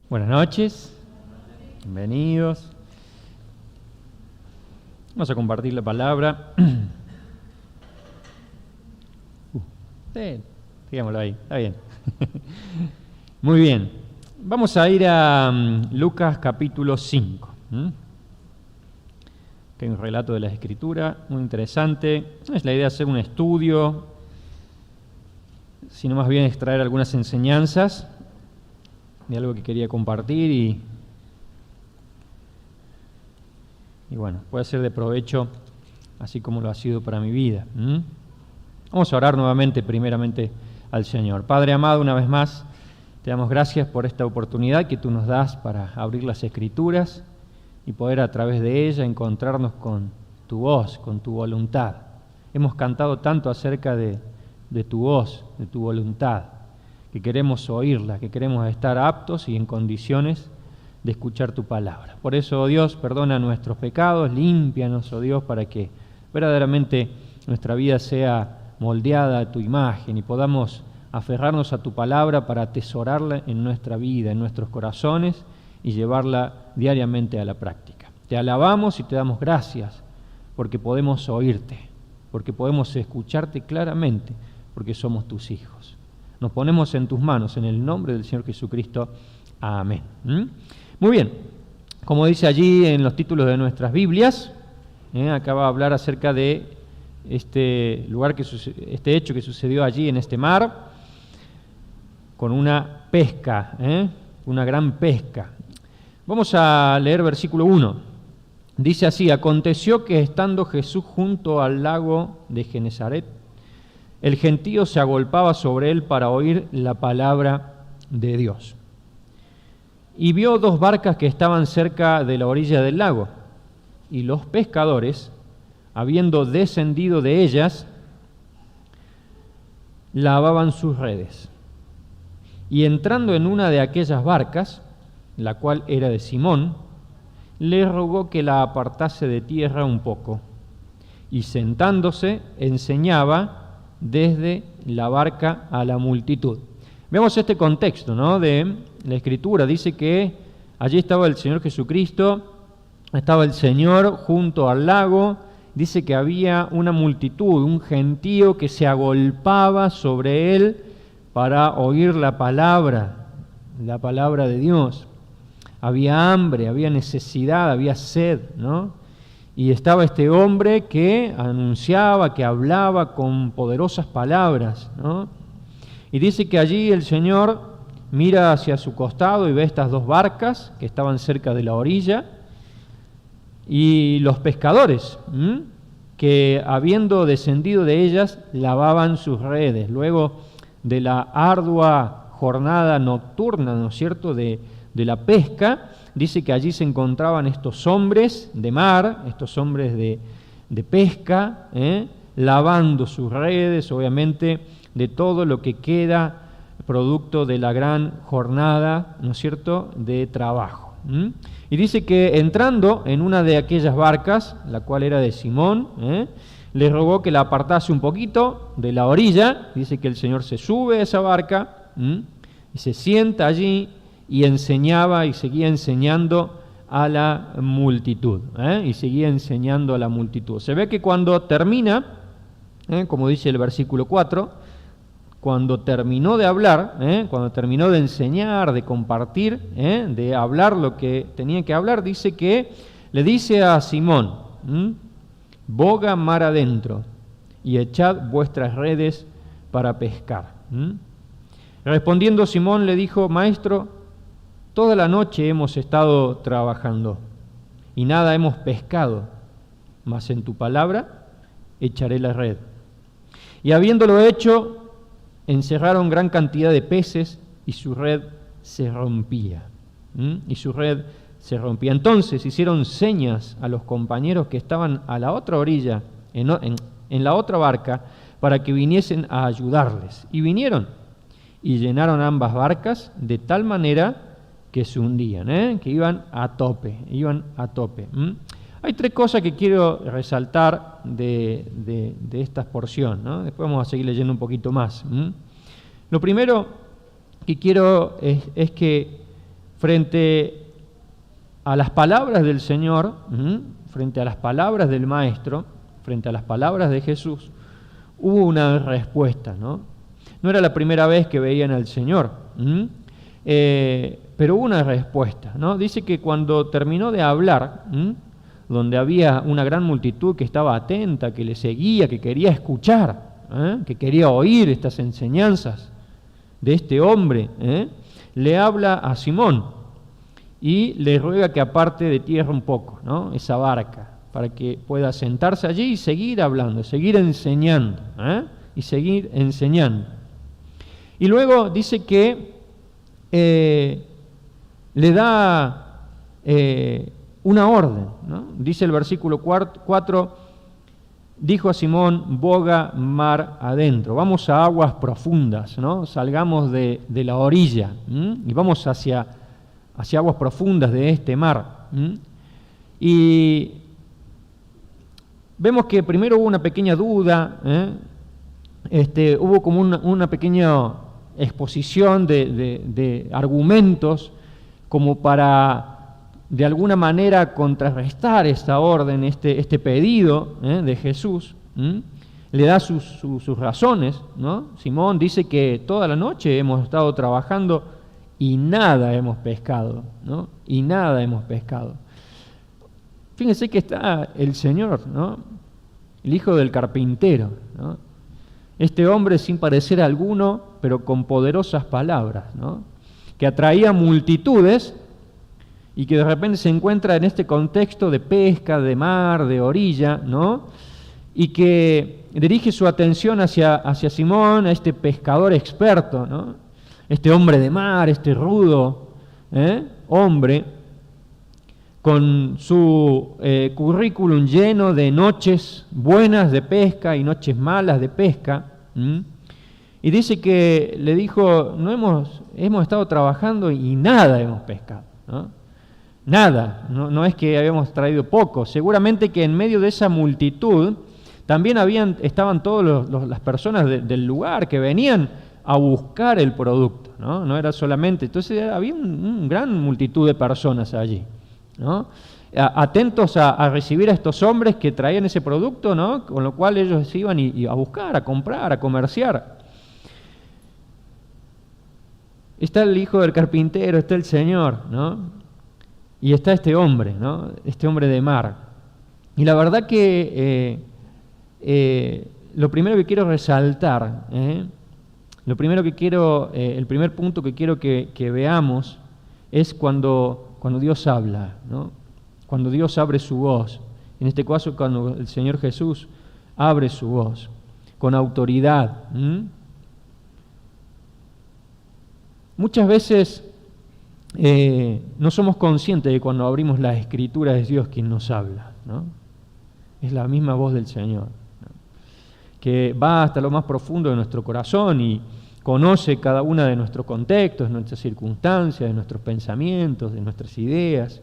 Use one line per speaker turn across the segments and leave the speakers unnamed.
Buenas noches, bienvenidos. Vamos a compartir la palabra. Sí, digámoslo ahí, está bien. Muy bien, vamos a ir a Lucas capítulo 5. Que hay un relato de la Escritura muy interesante. No es la idea hacer un estudio, sino más bien extraer algunas enseñanzas de algo que quería compartir y bueno, puede ser de provecho, así como lo ha sido para mi vida. Vamos a orar nuevamente, primeramente al Señor. Padre amado, una vez más, te damos gracias por esta oportunidad que tú nos das para abrir las Escrituras y poder a través de ella encontrarnos con tu voz, con tu voluntad. Hemos cantado tanto acerca de tu voz, de tu voluntad, que queremos oírla, que queremos estar aptos y en condiciones de escuchar tu palabra. Por eso, oh Dios, perdona nuestros pecados, límpianos, oh Dios, para que verdaderamente nuestra vida sea moldeada a tu imagen y podamos aferrarnos a tu palabra para atesorarla en nuestra vida, en nuestros corazones y llevarla diariamente a la práctica. Te alabamos y te damos gracias porque podemos oírte, porque podemos escucharte claramente, porque somos tus hijos. Nos ponemos en tus manos, en el nombre del Señor Jesucristo. Amén. Muy bien, como dice allí en los títulos de nuestras Biblias, acá va a hablar acerca de este lugar, este hecho que sucedió allí en este mar, con una pesca, una gran pesca. Vamos a leer versículo 1. Dice así: aconteció que estando Jesús junto al lago de Genesaret, el gentío se agolpaba sobre él para oír la palabra de Dios. Y vio dos barcas que estaban cerca de la orilla del lago, y los pescadores, habiendo descendido de ellas, lavaban sus redes. Y entrando en una de aquellas barcas, la cual era de Simón, le rogó que la apartase de tierra un poco, y sentándose enseñaba desde la barca a la multitud. Vemos este contexto, ¿no?, de la Escritura. Dice que allí estaba el Señor Jesucristo, estaba el Señor junto al lago. Dice que había una multitud, un gentío que se agolpaba sobre él para oír la palabra de Dios. Había hambre, había necesidad, había sed, ¿no? Y estaba este hombre que anunciaba, que hablaba con poderosas palabras, ¿no? Y dice que allí el Señor mira hacia su costado y ve estas dos barcas que estaban cerca de la orilla y los pescadores, que habiendo descendido de ellas, lavaban sus redes. Luego de la ardua jornada nocturna, ¿no es cierto?, de la pesca, dice que allí se encontraban estos hombres de mar, estos hombres de pesca, lavando sus redes, obviamente, de todo lo que queda producto de la gran jornada, ¿no es cierto?, de trabajo. Y dice que entrando en una de aquellas barcas, la cual era de Simón, le rogó que la apartase un poquito de la orilla. Dice que el Señor se sube a esa barca y se sienta allí y enseñaba y seguía enseñando a la multitud. Y seguía enseñando a la multitud. Se ve que cuando termina, como dice el versículo 4, cuando terminó de hablar, cuando terminó de enseñar, de compartir, de hablar lo que tenía que hablar, dice que le dice a Simón: boga mar adentro y echad vuestras redes para pescar. Respondiendo Simón le dijo: Maestro, toda la noche hemos estado trabajando y nada hemos pescado, mas en tu palabra echaré la red. Y habiéndolo hecho, encerraron gran cantidad de peces y su red se rompía. Entonces hicieron señas a los compañeros que estaban a la otra orilla, en la otra barca, para que viniesen a ayudarles. Y vinieron y llenaron ambas barcas de tal manera que se hundían, que iban a tope. Hay tres cosas que quiero resaltar de esta porción, ¿no? Después vamos a seguir leyendo un poquito más. Lo primero que quiero es que frente a las palabras del Señor, frente a las palabras del Maestro, frente a las palabras de Jesús, hubo una respuesta, ¿no? No era la primera vez que veían al Señor, pero hubo una respuesta, ¿no? Dice que cuando terminó de hablar, donde había una gran multitud que estaba atenta, que le seguía, que quería escuchar, que quería oír estas enseñanzas de este hombre, le habla a Simón y le ruega que aparte de tierra un poco, ¿no? Esa barca, para que pueda sentarse allí y seguir hablando, seguir enseñando, y seguir enseñando. Y luego dice que le da una orden, ¿no? Dice el versículo 4, dijo a Simón, boga mar adentro, vamos a aguas profundas, ¿no? Salgamos de la orilla y vamos hacia aguas profundas de este mar. Y vemos que primero hubo una pequeña duda, hubo como una pequeña exposición de argumentos como para de alguna manera contrarrestar esta orden, este pedido de Jesús. Le da sus razones, ¿no? Simón dice que toda la noche hemos estado trabajando y nada hemos pescado, ¿no? Y nada hemos pescado. Fíjense que está el Señor, ¿no? El hijo del carpintero, ¿no? Este hombre sin parecer alguno, pero con poderosas palabras, ¿no? Que atraía multitudes y que de repente se encuentra en este contexto de pesca, de mar, de orilla, ¿no? Y que dirige su atención hacia Simón, a este pescador experto, ¿no? Este hombre de mar, este rudo hombre, con su currículum lleno de noches buenas de pesca y noches malas de pesca. Y dice que le dijo, hemos estado trabajando y nada hemos pescado, ¿no? Nada, no es que habíamos traído poco, seguramente que en medio de esa multitud también estaban todas las personas del lugar que venían a buscar el producto, ¿no? No era solamente, entonces había una gran multitud de personas allí, ¿no? Atentos a recibir a estos hombres que traían ese producto, ¿no? Con lo cual ellos se iban a buscar, a comprar, a comerciar. Está el hijo del carpintero, está el Señor, ¿no? Y está este hombre, ¿no? Este hombre de mar. Y la verdad que lo primero que quiero resaltar, el primer punto que quiero que veamos es cuando Dios habla, ¿no? Cuando Dios abre su voz. En este caso, cuando el Señor Jesús abre su voz con autoridad. Muchas veces no somos conscientes de cuando abrimos la Escritura es Dios quien nos habla, ¿no? Es la misma voz del Señor, ¿no? Que va hasta lo más profundo de nuestro corazón y conoce cada una de nuestros contextos, de nuestras circunstancias, de nuestros pensamientos, de nuestras ideas,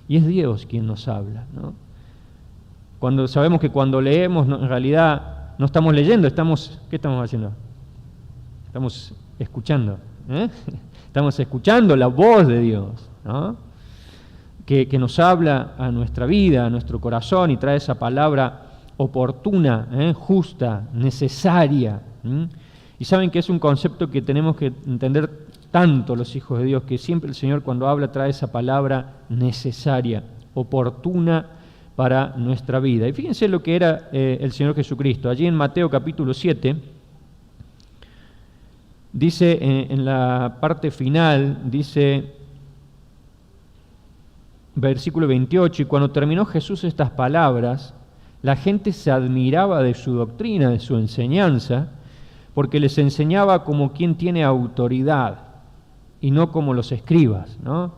y es Dios quien nos habla, ¿no? Cuando sabemos que cuando leemos, en realidad no estamos leyendo, ¿qué estamos haciendo? Estamos escuchando, Estamos escuchando la voz de Dios, ¿no? Que nos habla a nuestra vida, a nuestro corazón y trae esa palabra oportuna, justa, necesaria. Y saben que es un concepto que tenemos que entender tanto los hijos de Dios, que siempre el Señor cuando habla trae esa palabra necesaria, oportuna para nuestra vida. Y fíjense lo que era el Señor Jesucristo. Allí en Mateo capítulo 7, dice en la parte final, dice versículo 28, y cuando terminó Jesús estas palabras, la gente se admiraba de su doctrina, de su enseñanza, porque les enseñaba como quien tiene autoridad y no como los escribas, ¿no?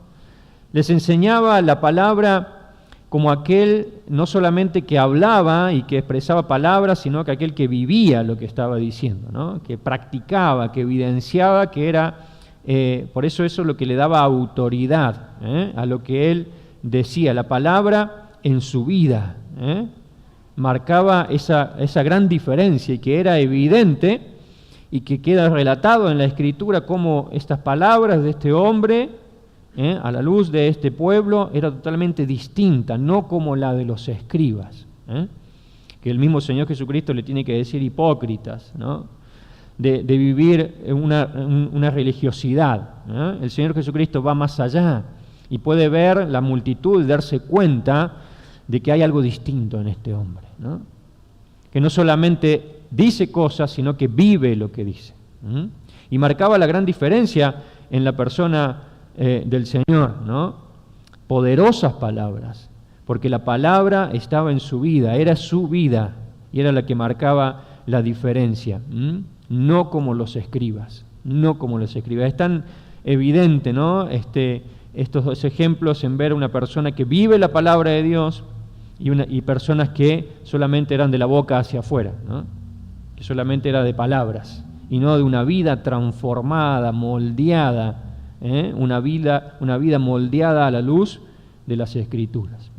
Les enseñaba la palabra como aquel no solamente que hablaba y que expresaba palabras, sino que aquel que vivía lo que estaba diciendo, ¿no? Que practicaba, que evidenciaba que era, por eso es lo que le daba autoridad a lo que él decía, la palabra en su vida, marcaba esa gran diferencia y que era evidente y que queda relatado en la Escritura cómo estas palabras de este hombre a la luz de este pueblo era totalmente distinta, no como la de los escribas, que el mismo Señor Jesucristo le tiene que decir hipócritas, ¿no? de vivir una religiosidad. El Señor Jesucristo va más allá y puede ver la multitud y darse cuenta de que hay algo distinto en este hombre, ¿no? Que no solamente dice cosas, sino que vive lo que dice. Y marcaba la gran diferencia en la persona del Señor, ¿no? Poderosas palabras, porque la palabra estaba en su vida, era su vida, y era la que marcaba la diferencia. No como los escribas, no como los escribas. Es tan evidente, ¿no? Estos dos ejemplos en ver a una persona que vive la palabra de Dios y personas que solamente eran de la boca hacia afuera, ¿no? Que solamente era de palabras y no de una vida transformada, moldeada, una vida moldeada a la luz de las Escrituras.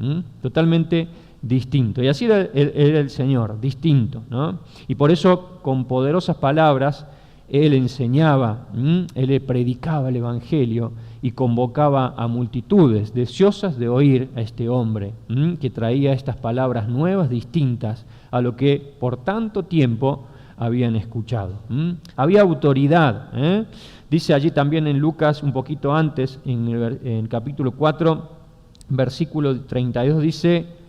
Totalmente distinto. Y así era el Señor, distinto, ¿no? Y por eso, con poderosas palabras, Él enseñaba, Él predicaba el Evangelio y convocaba a multitudes deseosas de oír a este hombre, que traía estas palabras nuevas, distintas a lo que por tanto tiempo habían escuchado. Había autoridad. Dice allí también en Lucas, un poquito antes, en capítulo 4, versículo 32, dice...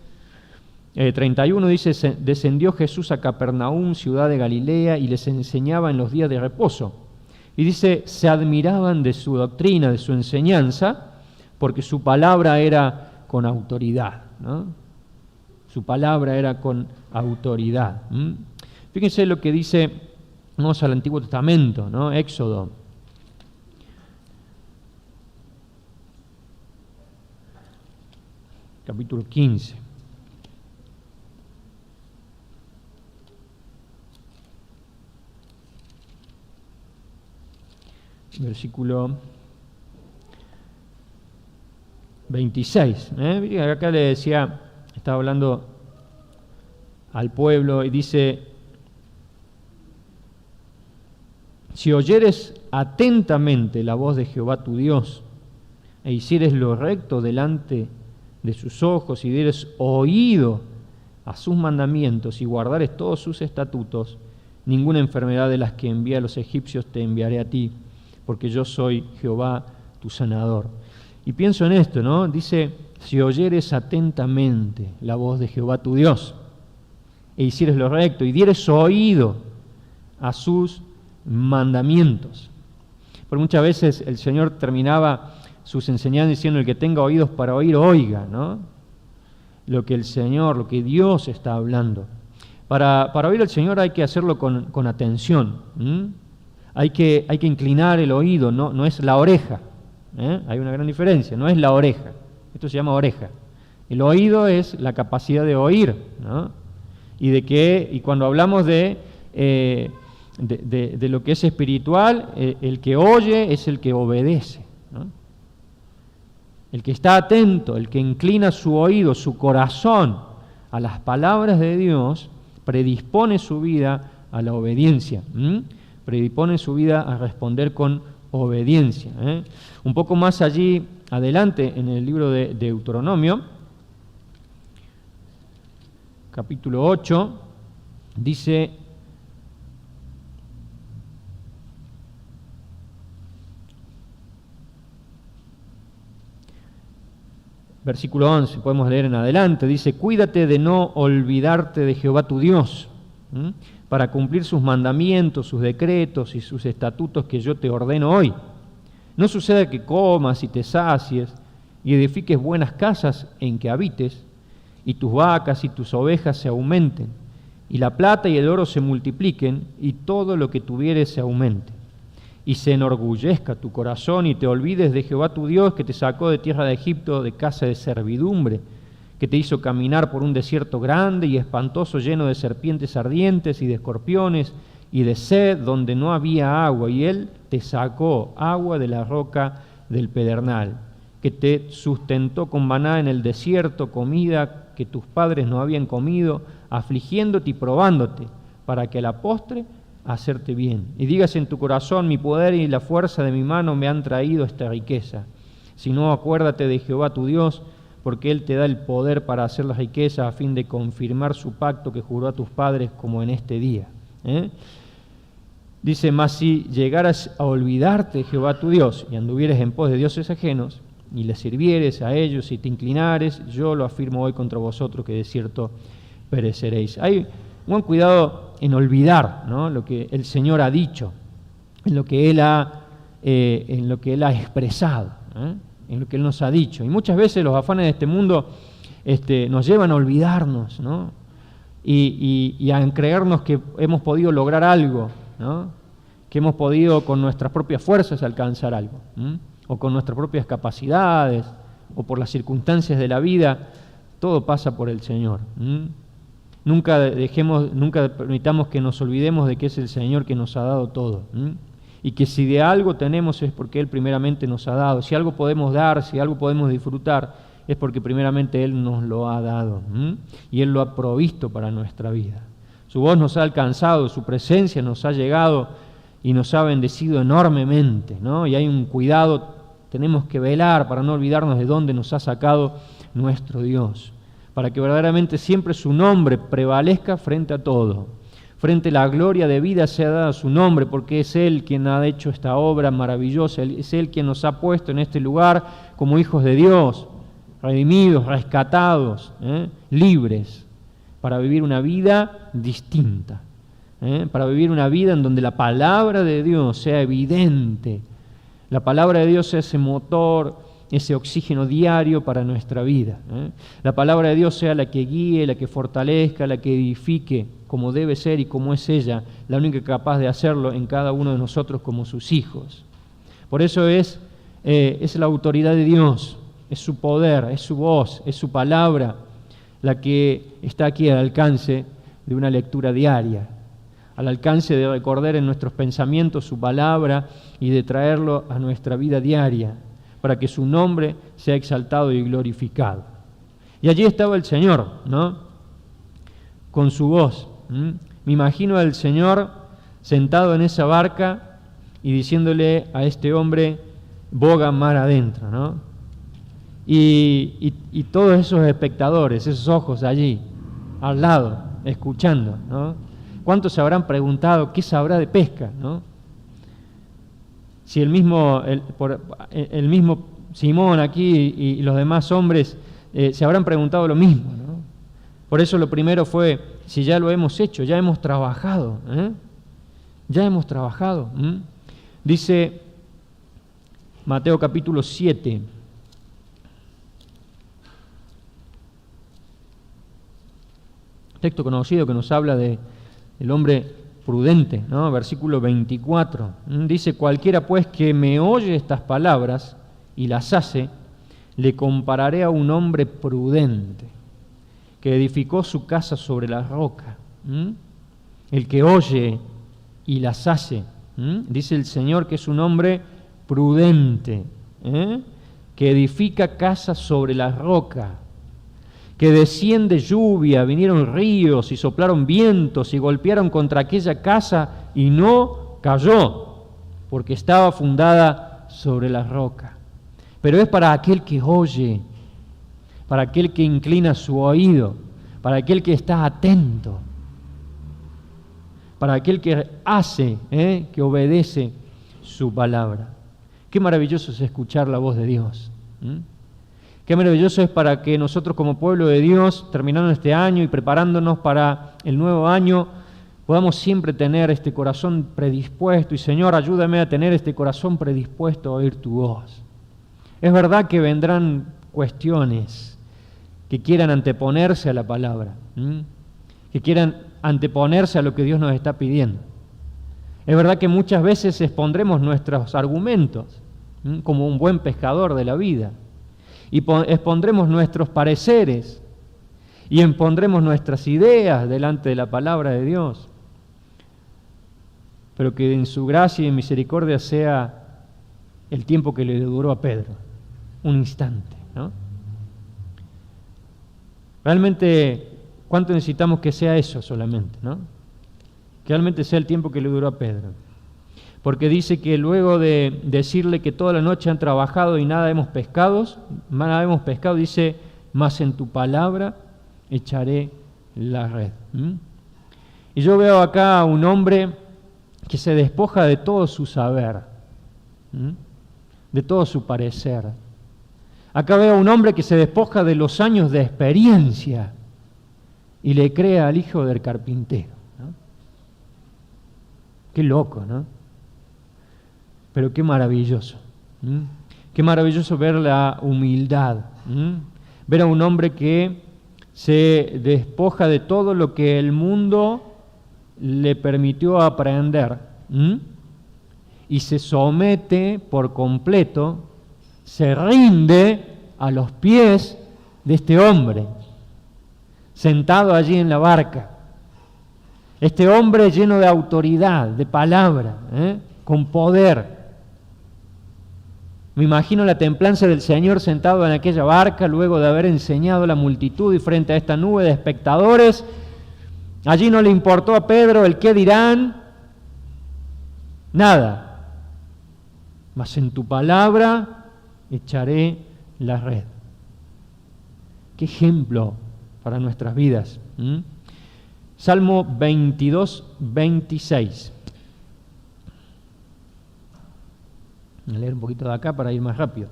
31 dice, descendió Jesús a Capernaum, ciudad de Galilea, y les enseñaba en los días de reposo. Y dice, se admiraban de su doctrina, de su enseñanza, porque su palabra era con autoridad, ¿no? Su palabra era con autoridad. Fíjense lo que dice, vamos al Antiguo Testamento, ¿no? Éxodo. Capítulo 15. Versículo 26. Acá le decía, estaba hablando al pueblo y dice, si oyeres atentamente la voz de Jehová tu Dios e hicieres lo recto delante de sus ojos y dieres oído a sus mandamientos y guardares todos sus estatutos, ninguna enfermedad de las que envía a los egipcios te enviaré a ti, porque yo soy Jehová tu sanador. Y pienso en esto, ¿no? Dice, si oyeres atentamente la voz de Jehová tu Dios, e hicieres lo recto, y dieres oído a sus mandamientos. Porque muchas veces el Señor terminaba sus enseñanzas diciendo, el que tenga oídos para oír, oiga, ¿no? Lo que el Señor, lo que Dios está hablando. Para oír al Señor hay que hacerlo con atención, Hay que inclinar el oído, no es la oreja. Hay una gran diferencia, no es la oreja. Esto se llama oreja. El oído es la capacidad de oír, ¿no? Y cuando hablamos de lo que es espiritual, el que oye es el que obedece, ¿no? El que está atento, el que inclina su oído, su corazón a las palabras de Dios, predispone su vida a la obediencia. Predispone su vida a responder con obediencia. Un poco más allí adelante en el libro de Deuteronomio, capítulo 8, dice, versículo 11, podemos leer en adelante, dice, cuídate de no olvidarte de Jehová tu Dios, para cumplir sus mandamientos, sus decretos y sus estatutos que yo te ordeno hoy. No suceda que comas y te sacies y edifiques buenas casas en que habites, y tus vacas y tus ovejas se aumenten, y la plata y el oro se multipliquen, y todo lo que tuvieres se aumente. Y se enorgullezca tu corazón y te olvides de Jehová tu Dios, que te sacó de tierra de Egipto, de casa de servidumbre, que te hizo caminar por un desierto grande y espantoso, lleno de serpientes ardientes y de escorpiones y de sed, donde no había agua, y Él te sacó agua de la roca del pedernal, que te sustentó con maná en el desierto, comida que tus padres no habían comido, afligiéndote y probándote, para que a la postre hacerte bien. Y digas en tu corazón, mi poder y la fuerza de mi mano me han traído esta riqueza. sino acuérdate de Jehová tu Dios, porque Él te da el poder para hacer las riquezas a fin de confirmar su pacto que juró a tus padres como en este día. Dice, mas si llegaras a olvidarte de Jehová tu Dios y anduvieres en pos de dioses ajenos, y les sirvieres a ellos y te inclinares, yo lo afirmo hoy contra vosotros que de cierto pereceréis. Hay buen cuidado en olvidar, ¿no?, lo que el Señor ha dicho, en lo que Él ha expresado, en lo que Él nos ha dicho. Y muchas veces los afanes de este mundo nos llevan a olvidarnos, ¿no?, y a creernos que hemos podido lograr algo, ¿no?, que hemos podido con nuestras propias fuerzas alcanzar algo, o con nuestras propias capacidades, o por las circunstancias de la vida. Todo pasa por el Señor. Nunca permitamos que nos olvidemos de que es el Señor que nos ha dado todo. Y que si de algo tenemos es porque Él primeramente nos ha dado. Si algo podemos dar, si algo podemos disfrutar, es porque primeramente Él nos lo ha dado. Y Él lo ha provisto para nuestra vida. Su voz nos ha alcanzado, su presencia nos ha llegado y nos ha bendecido enormemente, ¿no? Y hay un cuidado, tenemos que velar para no olvidarnos de dónde nos ha sacado nuestro Dios, para que verdaderamente siempre su nombre prevalezca frente a todo, frente a la gloria de vida sea dada su nombre, porque es Él quien ha hecho esta obra maravillosa, es Él quien nos ha puesto en este lugar como hijos de Dios, redimidos, rescatados, libres, para vivir una vida distinta, para vivir una vida en donde la palabra de Dios sea evidente, la palabra de Dios sea ese motor, ese oxígeno diario para nuestra vida. La palabra de Dios sea la que guíe, la que fortalezca, la que edifique, como debe ser y como es ella, la única capaz de hacerlo en cada uno de nosotros como sus hijos. Por eso es la autoridad de Dios, es su poder, es su voz, es su palabra, la que está aquí al alcance de una lectura diaria, al alcance de recordar en nuestros pensamientos su palabra y de traerlo a nuestra vida diaria, para que su nombre sea exaltado y glorificado. Y allí estaba el Señor, ¿no?, con su voz. Me imagino al Señor sentado en esa barca y diciéndole a este hombre, boga mar adentro, ¿no? Y todos esos espectadores, esos ojos allí, al lado, escuchando, ¿no? ¿Cuántos se habrán preguntado qué sabrá de pesca, ¿no? Si el mismo Simón aquí y los demás hombres se habrán preguntado lo mismo, ¿no? Por eso lo primero fue, si ya lo hemos hecho, ya hemos trabajado, ya hemos trabajado. Dice Mateo capítulo 7, texto conocido que nos habla del hombre prudente, ¿no? Versículo 24. Dice, cualquiera pues que me oye estas palabras y las hace, le compararé a un hombre prudente que edificó su casa sobre la roca. El que oye y las hace, dice el Señor que es un hombre prudente, que edifica casa sobre la roca, que desciende lluvia, vinieron ríos y soplaron vientos y golpearon contra aquella casa y no cayó, porque estaba fundada sobre la roca. Pero es para aquel que oye, para aquel que inclina su oído, para aquel que está atento, para aquel que hace, que obedece su palabra. Qué maravilloso es escuchar la voz de Dios. Qué maravilloso es para que nosotros como pueblo de Dios, terminando este año y preparándonos para el nuevo año, podamos siempre tener este corazón predispuesto. Y Señor, ayúdame a tener este corazón predispuesto a oír tu voz. Es verdad que vendrán cuestiones que quieran anteponerse a la palabra, que quieran anteponerse a lo que Dios nos está pidiendo. Es verdad que muchas veces expondremos nuestros argumentos, como un buen pescador de la vida, y expondremos nuestros pareceres y expondremos nuestras ideas delante de la palabra de Dios, pero que en su gracia y misericordia sea el tiempo que le duró a Pedro, un instante, ¿no? Realmente, ¿cuánto necesitamos que sea eso solamente, ¿no? Que realmente sea el tiempo que le duró a Pedro. porque dice que luego de decirle que toda la noche han trabajado y nada hemos pescado, dice, mas en tu palabra echaré la red. Y yo veo acá a un hombre que se despoja de todo su saber, de todo su parecer. Acá veo a un hombre que se despoja de los años de experiencia y le cree al hijo del carpintero, ¿no? Qué loco, ¿no? Pero qué maravilloso. Qué maravilloso ver la humildad. Ver a un hombre que se despoja de todo lo que el mundo le permitió aprender y se somete por completo, se rinde a los pies de este hombre, sentado allí en la barca. Este hombre lleno de autoridad, de palabra, con poder. Me imagino la templanza del Señor sentado en aquella barca luego de haber enseñado a la multitud y frente a esta nube de espectadores. Allí no le importó a Pedro el qué dirán, nada. Mas en tu palabra echaré la red. Qué ejemplo para nuestras vidas. Salmo 22, 26. Voy a leer un poquito de acá para ir más rápido.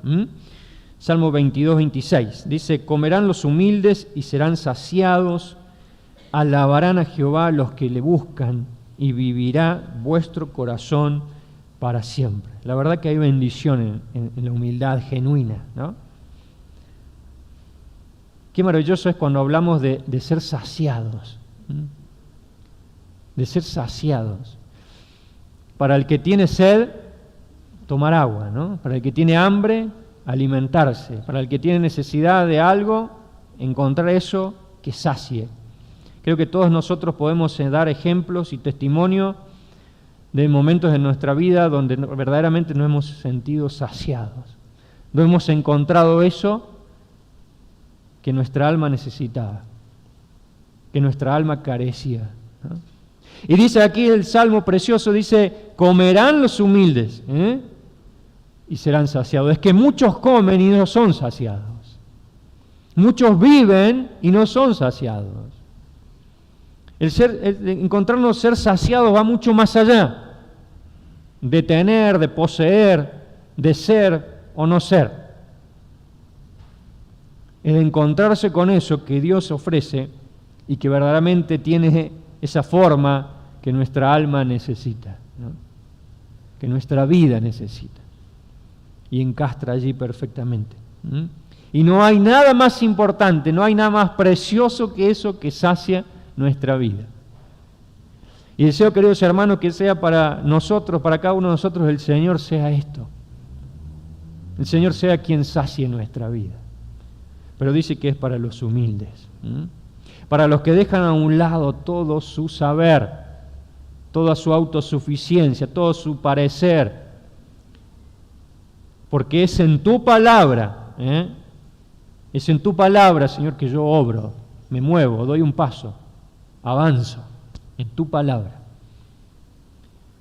Salmo 22, 26. Dice, comerán los humildes y serán saciados, alabarán a Jehová los que le buscan y vivirá vuestro corazón para siempre. La verdad que hay bendición en la humildad genuina, ¿no? Qué maravilloso es cuando hablamos de ser saciados. De ser saciados. Para el que tiene sed, tomar agua, ¿no? Para el que tiene hambre, alimentarse. Para el que tiene necesidad de algo, encontrar eso que sacie. Creo que todos nosotros podemos dar ejemplos y testimonio de momentos en nuestra vida donde verdaderamente nos hemos sentido saciados. No hemos encontrado eso que nuestra alma necesitaba, que nuestra alma carecía, ¿no? Y dice aquí el Salmo precioso, dice, comerán los humildes, y serán saciados. Es que muchos comen y no son saciados. Muchos viven y no son saciados. Encontrarnos ser saciados va mucho más allá de tener, de poseer, de ser o no ser. El encontrarse con eso que Dios ofrece y que verdaderamente tiene esa forma que nuestra alma necesita, ¿no? Que nuestra vida necesita. Y encastra allí perfectamente. Y no hay nada más importante, no hay nada más precioso que eso que sacia nuestra vida. Y deseo, queridos hermanos, que sea para nosotros, para cada uno de nosotros, el Señor sea esto. El Señor sea quien sacie nuestra vida. Pero dice que es para los humildes, para los que dejan a un lado todo su saber, toda su autosuficiencia, todo su parecer, porque es en tu palabra, es en tu palabra, Señor, que yo obro, me muevo, doy un paso, avanzo, en tu palabra.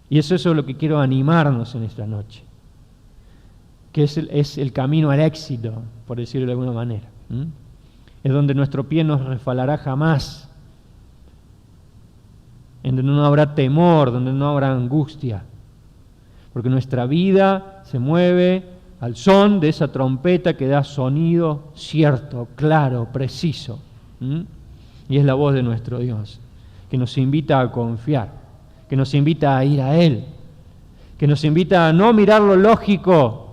Y eso es lo que quiero animarnos en esta noche, que es el camino al éxito, por decirlo de alguna manera. Es donde nuestro pie no resbalará jamás, en donde no habrá temor, donde no habrá angustia, porque nuestra vida se mueve al son de esa trompeta que da sonido cierto, claro, preciso. Y es la voz de nuestro Dios, que nos invita a confiar, que nos invita a ir a Él, que nos invita a no mirar lo lógico,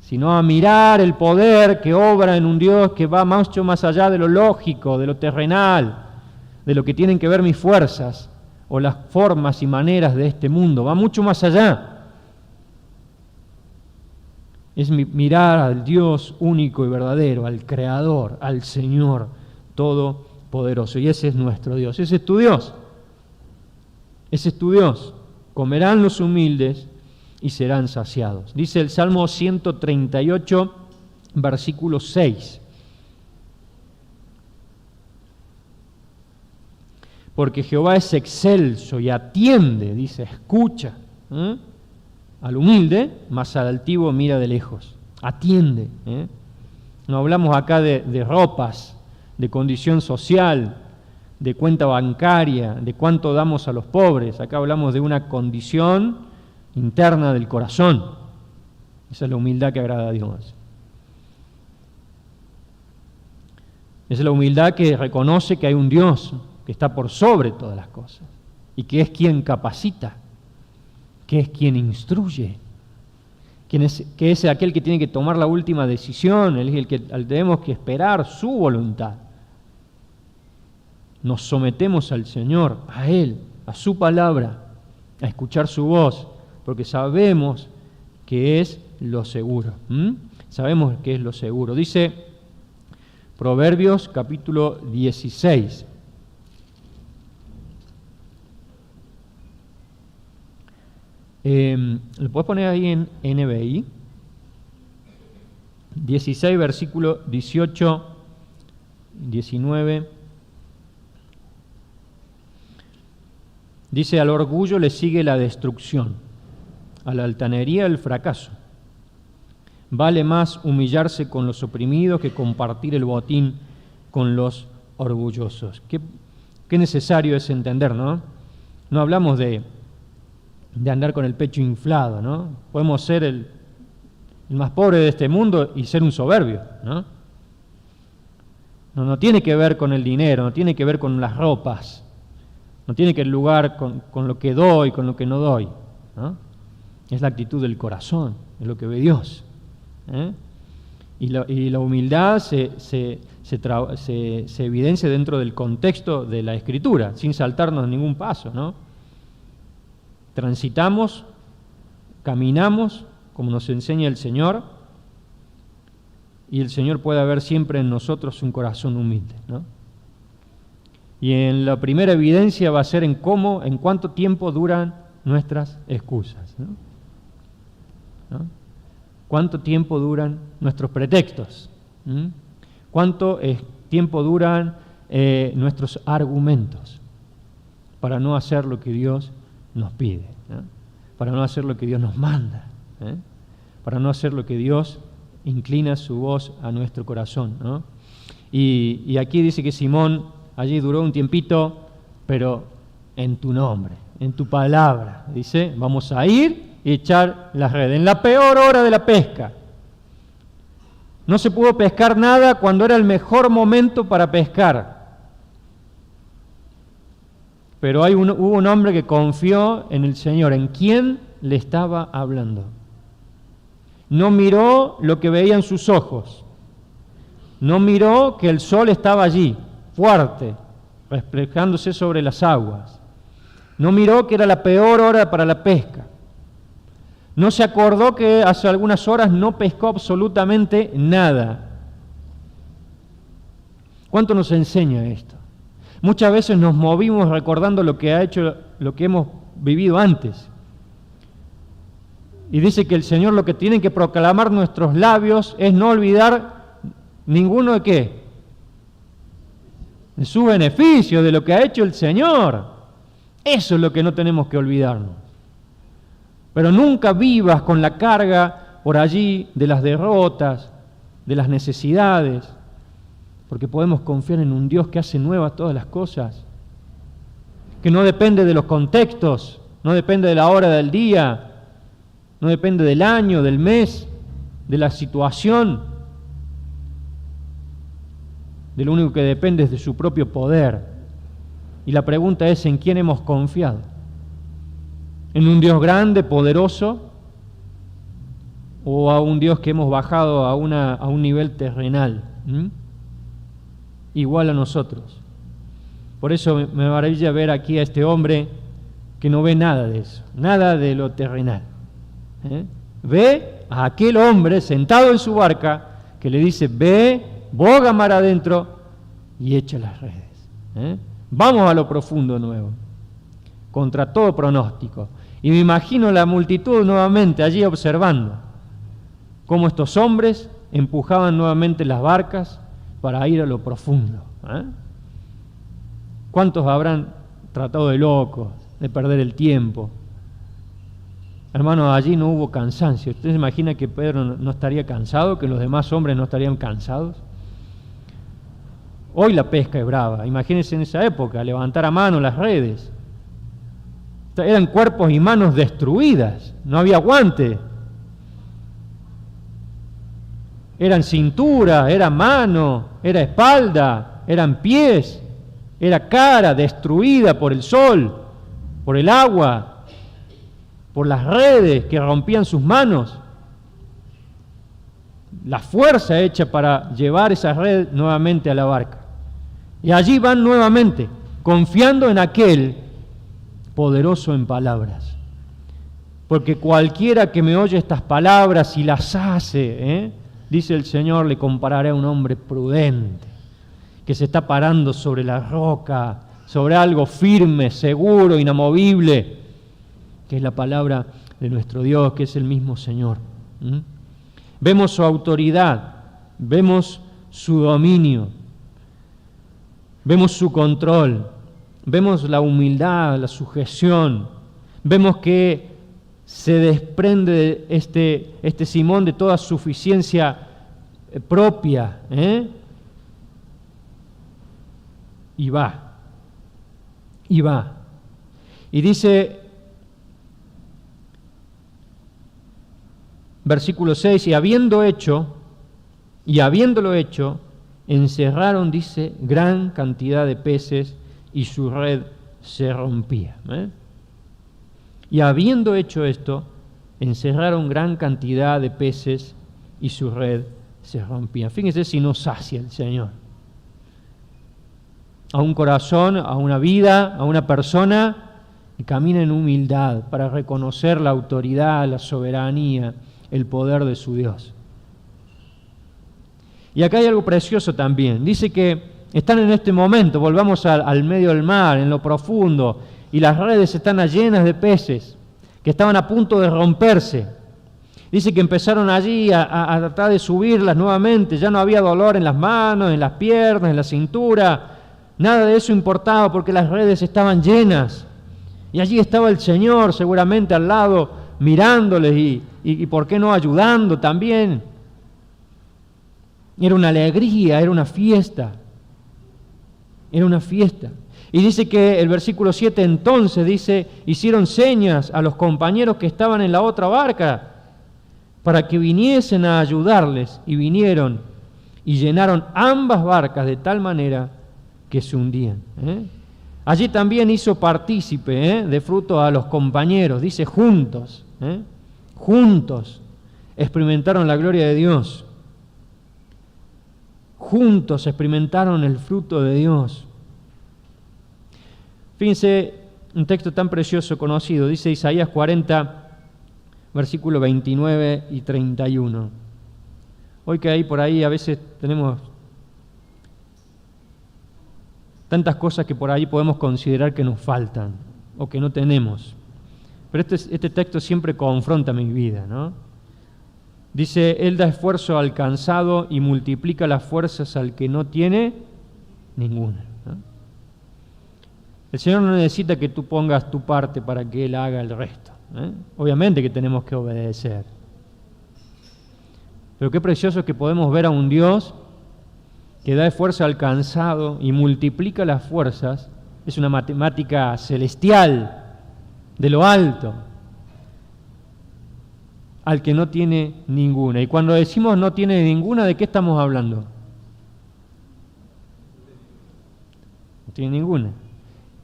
sino a mirar el poder que obra en un Dios que va mucho más allá de lo lógico, de lo terrenal, de lo que tienen que ver mis fuerzas o las formas y maneras de este mundo. Va mucho más allá. Es mirar al Dios único y verdadero, al Creador, al Señor Todopoderoso. Y ese es nuestro Dios, ese es tu Dios. Ese es tu Dios. Comerán los humildes y serán saciados. Dice el Salmo 138, versículo 6. Porque Jehová es excelso y atiende, dice, escucha, al humilde, mas al altivo mira de lejos, atiende. No hablamos acá de ropas, de condición social, de cuenta bancaria, de cuánto damos a los pobres. Acá hablamos de una condición interna del corazón. Esa es la humildad que agrada a Dios. Esa es la humildad que reconoce que hay un Dios que está por sobre todas las cosas y que es quien capacita, que es quien instruye, que es aquel que tiene que tomar la última decisión, él es el que tenemos que esperar su voluntad. Nos sometemos al Señor, a Él, a su palabra, a escuchar su voz, porque sabemos que es lo seguro. Sabemos que es lo seguro. Dice Proverbios capítulo 16. ¿Lo puedes poner ahí en NBI? 16, versículo 18, 19. Dice, al orgullo le sigue la destrucción, a la altanería el fracaso. Vale más humillarse con los oprimidos que compartir el botín con los orgullosos. Qué necesario es entender, ¿no? No hablamos de andar con el pecho inflado, ¿no? Podemos ser el más pobre de este mundo y ser un soberbio, ¿no? No tiene que ver con el dinero, no tiene que ver con las ropas, no tiene que ver con lo que doy, con lo que no doy, ¿no? Es la actitud del corazón, es lo que ve Dios. Y la humildad se evidencia dentro del contexto de la Escritura, sin saltarnos ningún paso, ¿no? Transitamos, caminamos como nos enseña el Señor, y el Señor puede ver siempre en nosotros un corazón humilde, ¿no? Y en la primera evidencia va a ser en cuánto tiempo duran nuestras excusas, ¿no? ¿Cuánto tiempo duran nuestros pretextos? ¿Cuánto tiempo duran nuestros argumentos para no hacer lo que Dios nos pide, ¿no? Para no hacer lo que Dios nos manda, para no hacer lo que Dios inclina su voz a nuestro corazón, ¿no? Y aquí dice que Simón allí duró un tiempito, pero en tu nombre, en tu palabra, dice, vamos a ir y echar las redes, en la peor hora de la pesca. No se pudo pescar nada cuando era el mejor momento para pescar. Pero hubo un hombre que confió en el Señor, en quién le estaba hablando. No miró lo que veían sus ojos. No miró que el sol estaba allí, fuerte, reflejándose sobre las aguas. No miró que era la peor hora para la pesca. No se acordó que hace algunas horas no pescó absolutamente nada. ¿Cuánto nos enseña esto? Muchas veces nos movimos recordando lo que ha hecho, lo que hemos vivido antes. Y dice que el Señor lo que tienen que proclamar nuestros labios es no olvidar ninguno de qué. De su beneficio, de lo que ha hecho el Señor. Eso es lo que no tenemos que olvidarnos. Pero nunca vivas con la carga por allí de las derrotas, de las necesidades, porque podemos confiar en un Dios que hace nuevas todas las cosas, que no depende de los contextos, no depende de la hora del día, no depende del año, del mes, de la situación. De lo único que depende es de su propio poder. Y la pregunta es, ¿en quién hemos confiado? ¿En un Dios grande, poderoso? ¿O a un Dios que hemos bajado a un nivel terrenal? Igual a nosotros. Por eso me maravilla ver aquí a este hombre que no ve nada de eso, nada de lo terrenal. Ve a aquel hombre sentado en su barca que le dice, ve, boga mar adentro y echa las redes. Vamos a lo profundo nuevo, contra todo pronóstico. Y me imagino la multitud nuevamente allí observando cómo estos hombres empujaban nuevamente las barcas para ir a lo profundo. ¿Cuántos habrán tratado de locos, de perder el tiempo, Hermanos, allí no hubo cansancio. ¿Usted se imagina que Pedro no estaría cansado, que los demás hombres no estarían cansados? Hoy la pesca es brava. Imagínense en esa época, levantar a mano las redes. Eran cuerpos y manos destruidas, no había aguante. Eran cintura, era mano, era espalda, eran pies, era cara destruida por el sol, por el agua, por las redes que rompían sus manos. La fuerza hecha para llevar esa red nuevamente a la barca. Y allí van nuevamente, confiando en aquel poderoso en palabras. Porque cualquiera que me oye estas palabras y las hace, dice el Señor, le compararé a un hombre prudente, que se está parando sobre la roca, sobre algo firme, seguro, inamovible, que es la palabra de nuestro Dios, que es el mismo Señor. Vemos su autoridad, vemos su dominio, vemos su control, vemos la humildad, la sujeción, vemos que se desprende este Simón de toda suficiencia propia, y va. Y dice, versículo 6, y habiéndolo hecho, encerraron, dice, gran cantidad de peces y su red se rompía. Y habiendo hecho esto, encerraron gran cantidad de peces y su red se rompía. Fíjense si no sacia el Señor a un corazón, a una vida, a una persona que camina en humildad para reconocer la autoridad, la soberanía, el poder de su Dios. Y acá hay algo precioso también. Dice que están en este momento, volvamos al medio del mar, en lo profundo, y las redes están llenas de peces que estaban a punto de romperse. Dice que empezaron allí a tratar de subirlas nuevamente, ya no había dolor en las manos, en las piernas, en la cintura, nada de eso importaba porque las redes estaban llenas. Y allí estaba el Señor seguramente al lado mirándoles y ¿por qué no ayudando también? Era una alegría, era una fiesta. Era una fiesta. Y dice que el versículo 7 entonces dice, hicieron señas a los compañeros que estaban en la otra barca para que viniesen a ayudarles, y vinieron y llenaron ambas barcas de tal manera que se hundían. Allí también hizo partícipe de fruto a los compañeros, dice juntos, juntos experimentaron la gloria de Dios, juntos experimentaron el fruto de Dios. Fíjense, un texto tan precioso, conocido, dice Isaías 40, versículo 29 y 31. Hoy que hay por ahí, a veces tenemos tantas cosas que por ahí podemos considerar que nos faltan o que no tenemos. Pero este texto siempre confronta mi vida, ¿no? Dice, Él da esfuerzo al cansado y multiplica las fuerzas al que no tiene ninguna, ¿no? El Señor no necesita que tú pongas tu parte para que Él haga el resto, ¿eh? Obviamente que tenemos que obedecer. Pero qué precioso es que podemos ver a un Dios que da esfuerzo al cansado y multiplica las fuerzas. Es una matemática celestial, de lo alto, al que no tiene ninguna. Y cuando decimos no tiene ninguna, ¿de qué estamos hablando? No tiene ninguna.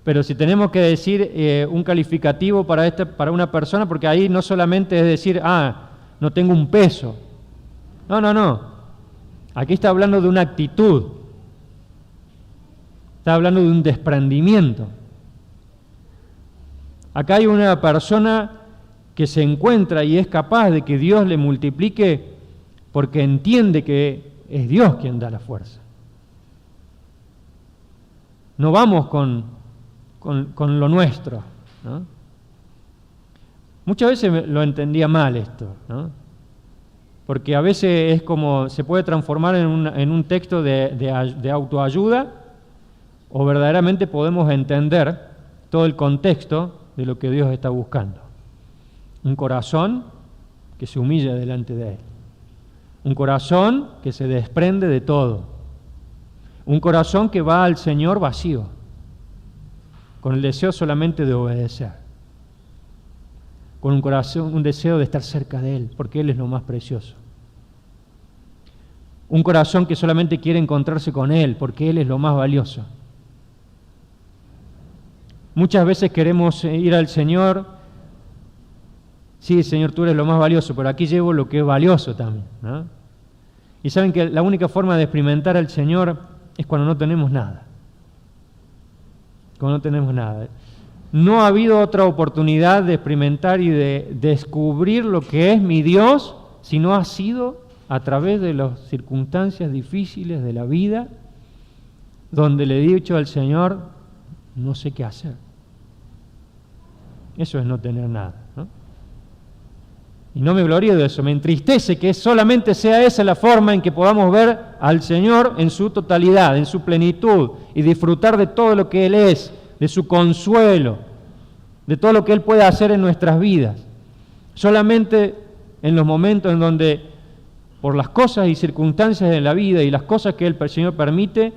Pero si tenemos que decir un calificativo para una persona, porque ahí no solamente es decir, no tengo un peso. No. Aquí está hablando de una actitud. Está hablando de un desprendimiento. Acá hay una persona que se encuentra y es capaz de que Dios le multiplique porque entiende que es Dios quien da la fuerza. No vamos con lo nuestro, ¿no? Muchas veces lo entendía mal esto, ¿no? Porque a veces es como, se puede transformar en un texto de autoayuda, o verdaderamente podemos entender todo el contexto de lo que Dios está buscando. Un corazón que se humilla delante de Él. Un corazón que se desprende de todo. Un corazón que va al Señor vacío, con el deseo solamente de obedecer. Con un corazón, un deseo de estar cerca de Él, porque Él es lo más precioso. Un corazón que solamente quiere encontrarse con Él, porque Él es lo más valioso. Muchas veces queremos ir al Señor, sí, Señor, tú eres lo más valioso, pero aquí llevo lo que es valioso también, ¿no? Y saben que la única forma de experimentar al Señor es cuando no tenemos nada. Cuando no tenemos nada. No ha habido otra oportunidad de experimentar y de descubrir lo que es mi Dios, si no ha sido a través de las circunstancias difíciles de la vida, donde le he dicho al Señor, no sé qué hacer. Eso es no tener nada, ¿no? Y no me glorío de eso, me entristece que solamente sea esa la forma en que podamos ver al Señor en su totalidad, en su plenitud, y disfrutar de todo lo que Él es, de su consuelo, de todo lo que Él puede hacer en nuestras vidas. Solamente en los momentos en donde, por las cosas y circunstancias de la vida y las cosas que el Señor permite,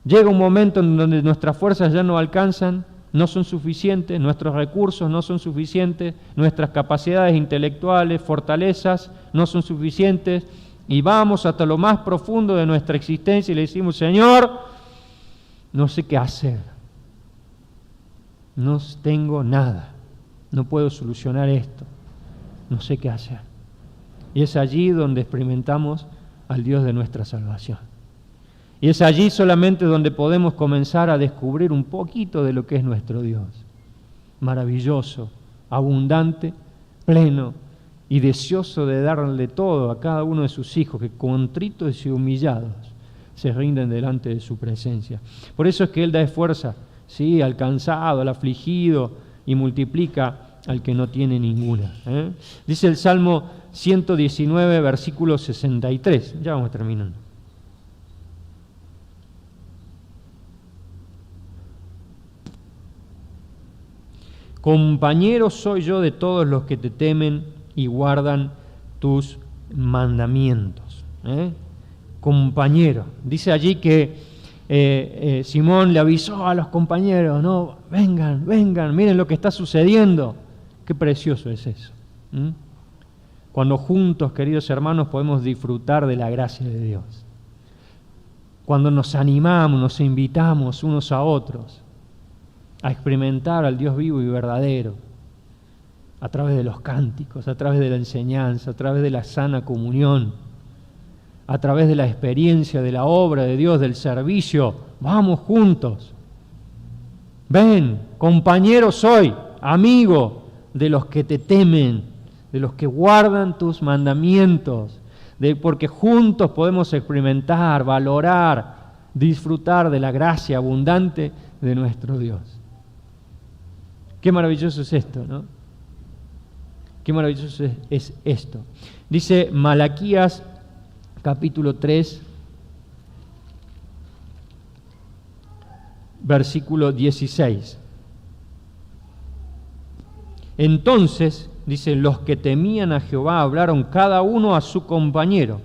llega un momento en donde nuestras fuerzas ya no alcanzan, no son suficientes, nuestros recursos no son suficientes, nuestras capacidades intelectuales, fortalezas no son suficientes, y vamos hasta lo más profundo de nuestra existencia y le decimos, Señor, no sé qué hacer, no tengo nada, no puedo solucionar esto, no sé qué hacer. Y es allí donde experimentamos al Dios de nuestra salvación. Y es allí solamente donde podemos comenzar a descubrir un poquito de lo que es nuestro Dios. Maravilloso, abundante, pleno y deseoso de darle todo a cada uno de sus hijos que contritos y humillados se rinden delante de su presencia. Por eso es que Él da fuerza, ¿sí?, al cansado, al afligido, y multiplica al que no tiene ninguna. Dice el Salmo 119, versículo 63. Ya vamos terminando. Compañero soy yo de todos los que te temen y guardan tus mandamientos. Compañero. Dice allí que Simón le avisó a los compañeros, no, vengan, miren lo que está sucediendo. Qué precioso es eso. Cuando juntos, queridos hermanos, podemos disfrutar de la gracia de Dios. Cuando nos animamos, nos invitamos unos a otros a experimentar al Dios vivo y verdadero, a través de los cánticos, a través de la enseñanza, a través de la sana comunión, a través de la experiencia de la obra de Dios, del servicio. Vamos juntos. Ven, compañero soy, amigo de los que te temen, de los que guardan tus mandamientos, porque juntos podemos experimentar, valorar, disfrutar de la gracia abundante de nuestro Dios. Qué maravilloso es esto, ¿no? Qué maravilloso es esto. Dice Malaquías capítulo 3, versículo 16. Entonces, dice, los que temían a Jehová hablaron cada uno a su compañero,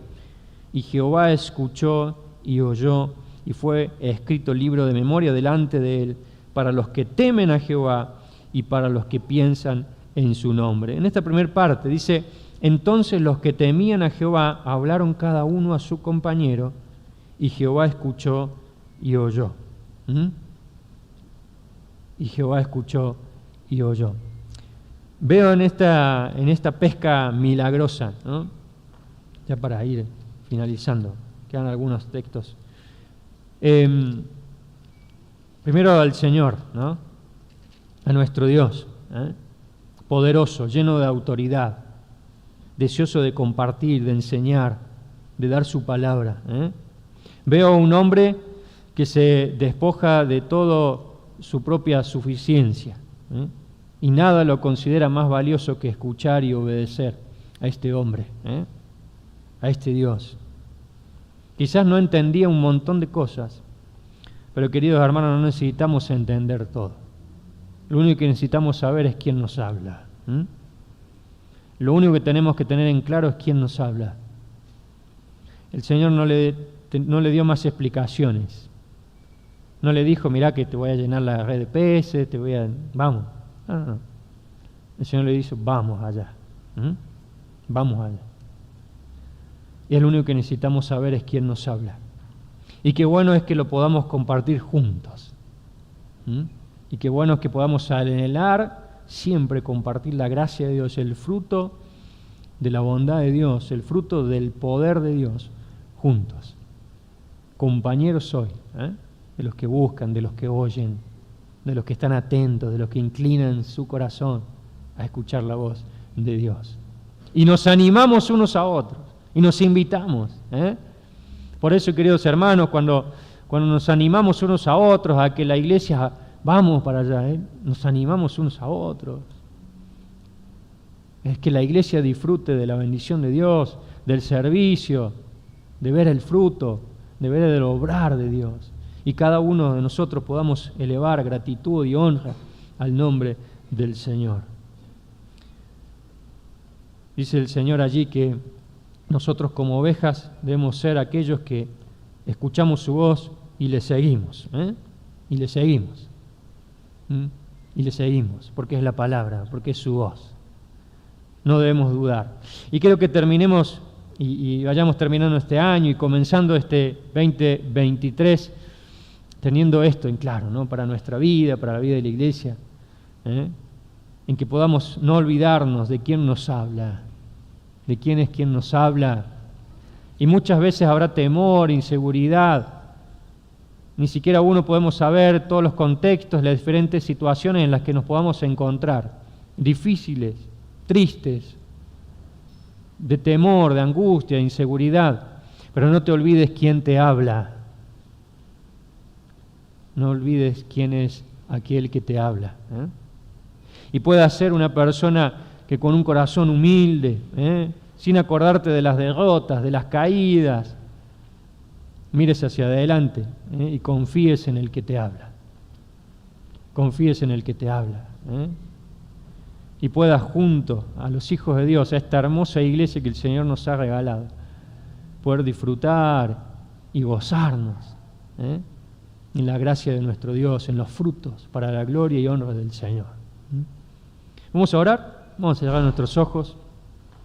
y Jehová escuchó y oyó, y fue escrito libro de memoria delante de él, para los que temen a Jehová y para los que piensan en su nombre. En esta primera parte dice, entonces los que temían a Jehová hablaron cada uno a su compañero, y Jehová escuchó y oyó. Y Jehová escuchó y oyó. Veo en esta pesca milagrosa, ¿no?, ya para ir finalizando, quedan algunos textos. Primero al Señor, ¿no?, a nuestro Dios, poderoso, lleno de autoridad, deseoso de compartir, de enseñar, de dar su palabra. Veo a un hombre que se despoja de todo su propia suficiencia, y nada lo considera más valioso que escuchar y obedecer a este hombre, a este Dios. Quizás no entendía un montón de cosas, pero queridos hermanos, no necesitamos entender todo. Lo único que necesitamos saber es quién nos habla. Lo único que tenemos que tener en claro es quién nos habla. El Señor no le dio más explicaciones. No le dijo, mirá que te voy a llenar la red de peces, vamos. No. El Señor le dijo, vamos allá. Vamos allá. Y lo único que necesitamos saber es quién nos habla. Y qué bueno es que lo podamos compartir juntos. Y qué bueno es que podamos anhelar siempre compartir la gracia de Dios, el fruto de la bondad de Dios, el fruto del poder de Dios, juntos. Compañeros hoy, de los que buscan, de los que oyen, de los que están atentos, de los que inclinan su corazón a escuchar la voz de Dios. Y nos animamos unos a otros, y nos invitamos. Por eso, queridos hermanos, cuando nos animamos unos a otros a que la iglesia, vamos para allá, nos animamos unos a otros. Es que la iglesia disfrute de la bendición de Dios, del servicio, de ver el fruto, de ver el obrar de Dios. Y cada uno de nosotros podamos elevar gratitud y honra al nombre del Señor. Dice el Señor allí que nosotros como ovejas debemos ser aquellos que escuchamos su voz y le seguimos. Y le seguimos. Y le seguimos, porque es la palabra, porque es su voz. No debemos dudar. Y quiero que terminemos y vayamos terminando este año y comenzando este 2023 teniendo esto en claro, ¿no? Para nuestra vida, para la vida de la iglesia, en que podamos no olvidarnos de quién nos habla, de quién es quien nos habla. Y muchas veces habrá temor, inseguridad. Ni siquiera uno podemos saber todos los contextos, las diferentes situaciones en las que nos podamos encontrar, difíciles, tristes, de temor, de angustia, de inseguridad. Pero no te olvides quién te habla. No olvides quién es aquel que te habla. Y pueda ser una persona que con un corazón humilde, sin acordarte de las derrotas, de las caídas, mires hacia adelante y confíes en el que te habla. Confíes en el que te habla. Y puedas junto a los hijos de Dios, a esta hermosa iglesia que el Señor nos ha regalado, poder disfrutar y gozarnos en la gracia de nuestro Dios, en los frutos para la gloria y honra del Señor. Vamos a orar, vamos a cerrar nuestros ojos.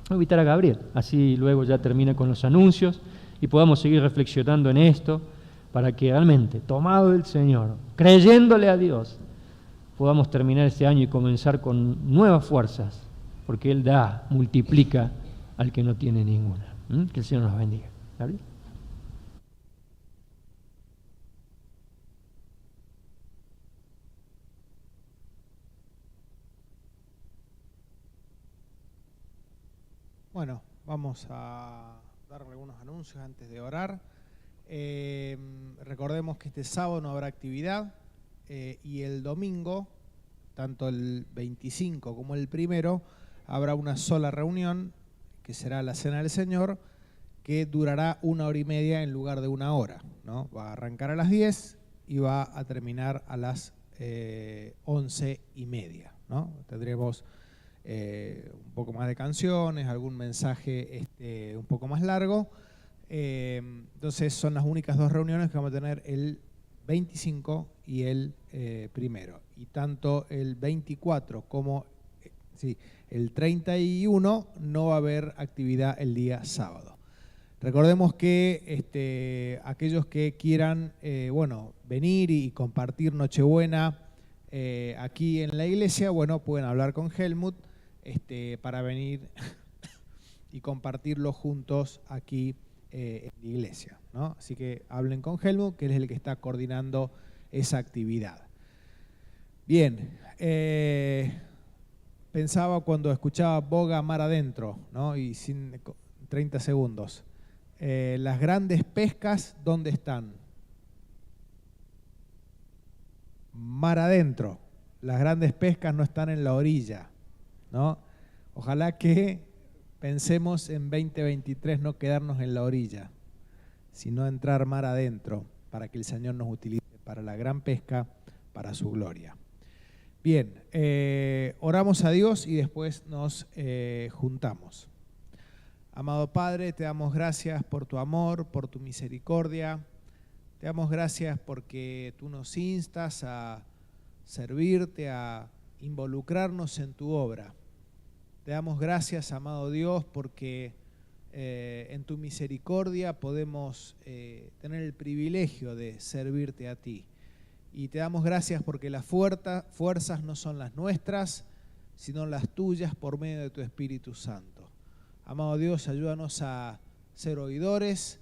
Voy a invitar a Gabriel, así luego ya termina con los anuncios y podamos seguir reflexionando en esto para que realmente, tomado del Señor, creyéndole a Dios, podamos terminar este año y comenzar con nuevas fuerzas, porque Él da, multiplica al que no tiene ninguna. Que el Señor nos bendiga. ¿Gabriel?
Bueno, vamos a dar algunos anuncios antes de orar. Recordemos que este sábado no habrá actividad y el domingo, tanto el 25 como el 1, habrá una sola reunión, que será la Cena del Señor, que durará 1 hora y media en lugar de 1 hora, ¿no? Va a arrancar a las 10 y va a terminar a las 11:30, ¿no? Tendremos un poco más de canciones, algún mensaje un poco más largo. Entonces son las únicas 2 reuniones que vamos a tener el 25 y el 1. Y tanto el 24 como el 31 no va a haber actividad el día sábado. Recordemos que aquellos que quieran venir y compartir Nochebuena aquí en la iglesia, pueden hablar con Helmut para venir y compartirlo juntos aquí en la iglesia, ¿no? Así que hablen con Helmut, que él es el que está coordinando esa actividad. Bien, pensaba cuando escuchaba Boga Mar Adentro, ¿no? Y 30 segundos. Las grandes pescas, ¿dónde están? Mar adentro. Las grandes pescas no están en la orilla, ¿no? Ojalá que pensemos en 2023 no quedarnos en la orilla, sino entrar mar adentro para que el Señor nos utilice para la gran pesca, para su gloria. Bien, oramos a Dios y después nos juntamos. Amado Padre, te damos gracias por tu amor, por tu misericordia. Te damos gracias porque tú nos instas a servirte, a involucrarnos en tu obra. Te damos gracias, amado Dios, porque en tu misericordia podemos tener el privilegio de servirte a ti. Y te damos gracias porque las fuerzas no son las nuestras, sino las tuyas por medio de tu Espíritu Santo. Amado Dios, ayúdanos a ser oidores,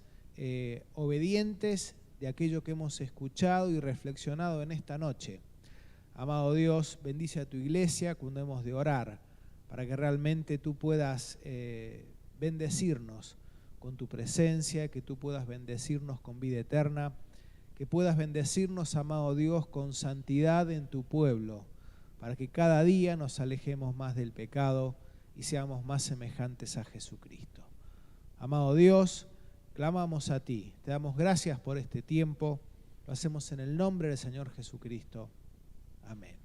obedientes de aquello que hemos escuchado y reflexionado en esta noche. Amado Dios, bendice a tu iglesia cuando hemos de orar, para que realmente tú puedas bendecirnos con tu presencia, que tú puedas bendecirnos con vida eterna, que puedas bendecirnos, amado Dios, con santidad en tu pueblo, para que cada día nos alejemos más del pecado y seamos más semejantes a Jesucristo. Amado Dios, clamamos a ti, te damos gracias por este tiempo, lo hacemos en el nombre del Señor Jesucristo. Amén.